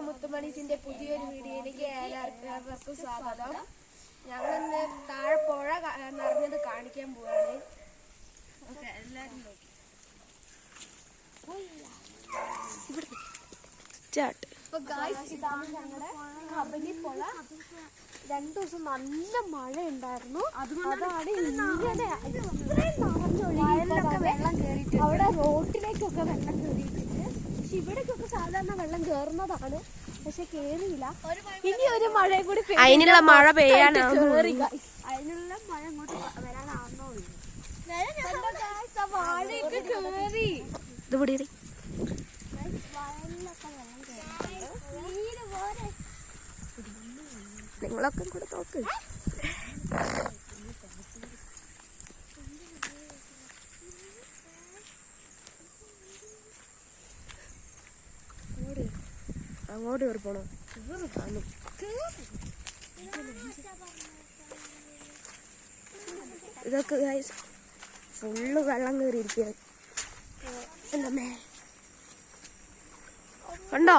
മുത്തുമണീസിന്റെ പുതിയൊരു വീഡിയോയിലേക്ക് എല്ലാവർക്കും സ്വാഗതം. ഞങ്ങളിന്ന് താഴെ പുഴ നിറഞ്ഞത് കാണിക്കാൻ പോവാണ്. എല്ലാരും നോക്കി. ഇതാണ് ഞങ്ങളുടെ കബനിപ്പുഴ. 2 ദിവസം നല്ല മഴ ഉണ്ടായിരുന്നു. അതാണ് ഇങ്ങനെ വെള്ളം കയറിയിട്ട് അവിടെ റോട്ടിലേക്കൊക്കെ വെള്ളം കയറിയിട്ടുണ്ട്. പക്ഷെ ഇവിടേക്കൊക്കെ സാധാരണ വെള്ളം കയറുന്നതാണ്, പക്ഷെ കേറിയില്ല. ഇനി ഒരു മഴയും കൂടി അതിനുള്ള മഴ പെയ്യാനാ അതിനുള്ള മഴ ഇങ്ങോട്ട് വരാനാവുന്നോ. വാഴയൊക്കെ കേറി നിങ്ങളൊക്കെ കൂടെ നോക്ക്. അങ്ങോട്ട് കയറി പോണോ? ഇതൊക്കെ ഫുള്ള് വെള്ളം കയറിയിരിക്കുകയാണ്. കണ്ടോ?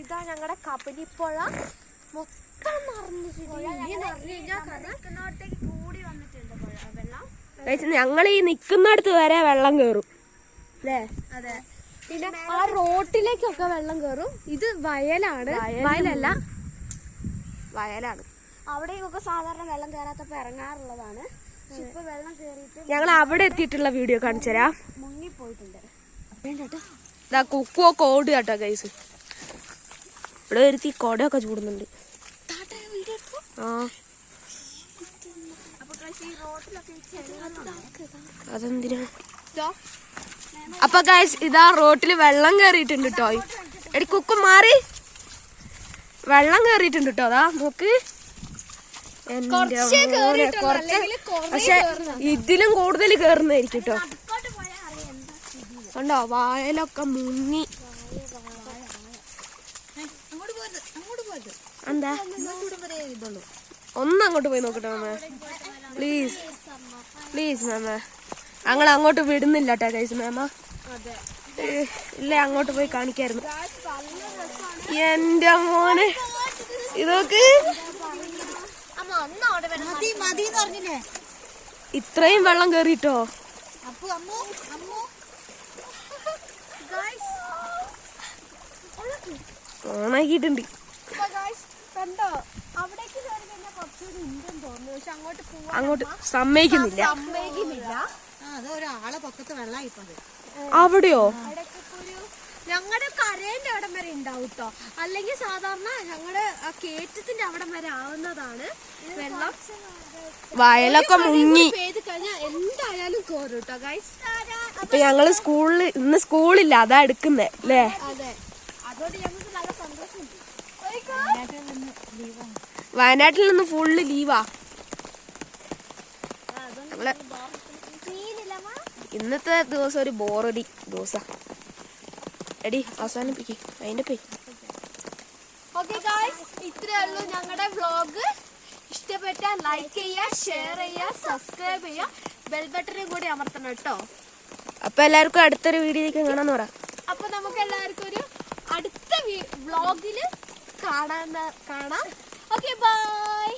ഇതാ ഞങ്ങളുടെ കബനിപ്പുഴ മൊത്തം ഞങ്ങൾ ഈ നിക്കുന്നിടത്ത് വരെ വെള്ളം കയറും അല്ലേ? അതെ. പിന്നെ ആ റോട്ടിലേക്കൊക്കെ വെള്ളം കയറും. ഇത് വയലാണ്, വയലാണ്. അവിടേക്കൊക്കെ സാധാരണ വെള്ളം കയറാത്തപ്പോ ഇറങ്ങാറുള്ളതാണ്. ഇപ്പൊ വെള്ളം കയറിയിട്ട് ഞങ്ങൾ അവിടെ എത്തിയിട്ടുള്ള വീഡിയോ കാണിച്ചു തരാം. മുങ്ങിപ്പോയിട്ടുണ്ട്. ഇതാ കുക്കുവൊക്കെ ഓടുക കേട്ടോ ഗൈസ്. ഇവിടെ ഒരുത്തി കൊടയൊക്കെ ചൂടുന്നുണ്ട്. അതെന്തിനാ? അപ്പൊ ഗൈസ് ഇതാ റോട്ടില് വെള്ളം കേറിയിട്ടുണ്ട് കേട്ടോ. എടി കുക്കു മാറി, വെള്ളം കേറിയിട്ടുണ്ട് കേട്ടോ. അതാ നോക്ക്. കുറച്ച് പക്ഷെ ഇതിലും കൂടുതൽ കേറുന്നതായിരിക്കും കേട്ടോ. കണ്ടോ വായലൊക്കെ മുങ്ങി. എന്താ ഒന്നങ്ങോട്ട് പോയി നോക്കട്ടെ മാമ, പ്ലീസ് പ്ലീസ് മാമ. ഞങ്ങൾ അങ്ങോട്ട് വിടുന്നില്ല കേട്ടോ ഗൈസ്. മാമ ഇല്ല, അങ്ങോട്ട് പോയി കാണിക്കായിരുന്നു. എന്റെ മോനെ ഇതൊക്കെ ഇത്രയും വെള്ളം കേറിട്ടോ. ഓണാക്കിയിട്ടുണ്ട്. അങ്ങോട്ട് സമ്മതിക്കുന്നില്ല. അവിടെയോ? ഞങ്ങളുടെ കരേന്റെ അവിടം വരെ ഉണ്ടാവും കേട്ടോ. അല്ലെങ്കിൽ സാധാരണ ഞങ്ങളുടെ കേറ്റത്തിന്റെ അവിടം വരെ ആവുന്നതാണ് വെള്ളം. വയലൊക്കെ മുങ്ങി പെയ്ത് കഴിഞ്ഞാൽ എന്തായാലും കേറും കേട്ടോ ഗൈസ്. അപ്പൊ ഞങ്ങള് ഇന്ന് സ്കൂളില്ല, അതാ എടുക്കുന്നേ അല്ലേ? അതെ, അതുകൊണ്ട് ഞങ്ങൾക്ക് നല്ല സന്തോഷമുണ്ട്. വയനാട്ടിൽ നിന്ന് ഫുള്ള് ലീവാ. ഇന്നത്തെ ദിവസം ഒരു ബോറടി ദിവസം. എടി അവസാനിപ്പിക്കും അതിന്റെ പേര്. ഓക്കെ ഗൈസ്, ഇത്രയേ ഉള്ളൂ ഞങ്ങളുടെ വ്ളോഗ്. ഇഷ്ടപ്പെട്ടാൽ ലൈക്ക് ചെയ്യുക, ഷെയർ ചെയ്യുക, സബ്സ്ക്രൈബ് ചെയ്യുക, ബെൽ ബട്ടണും കൂടി അമർത്തണം കേട്ടോ. അപ്പൊ എല്ലാവർക്കും അടുത്തൊരു വീഡിയോയിലേക്ക് കാണാന്ന് പറ. അപ്പൊ നമുക്ക് എല്ലാവർക്കും ഒരു അടുത്ത വ്ളോഗില് കാണാം. Okay, by.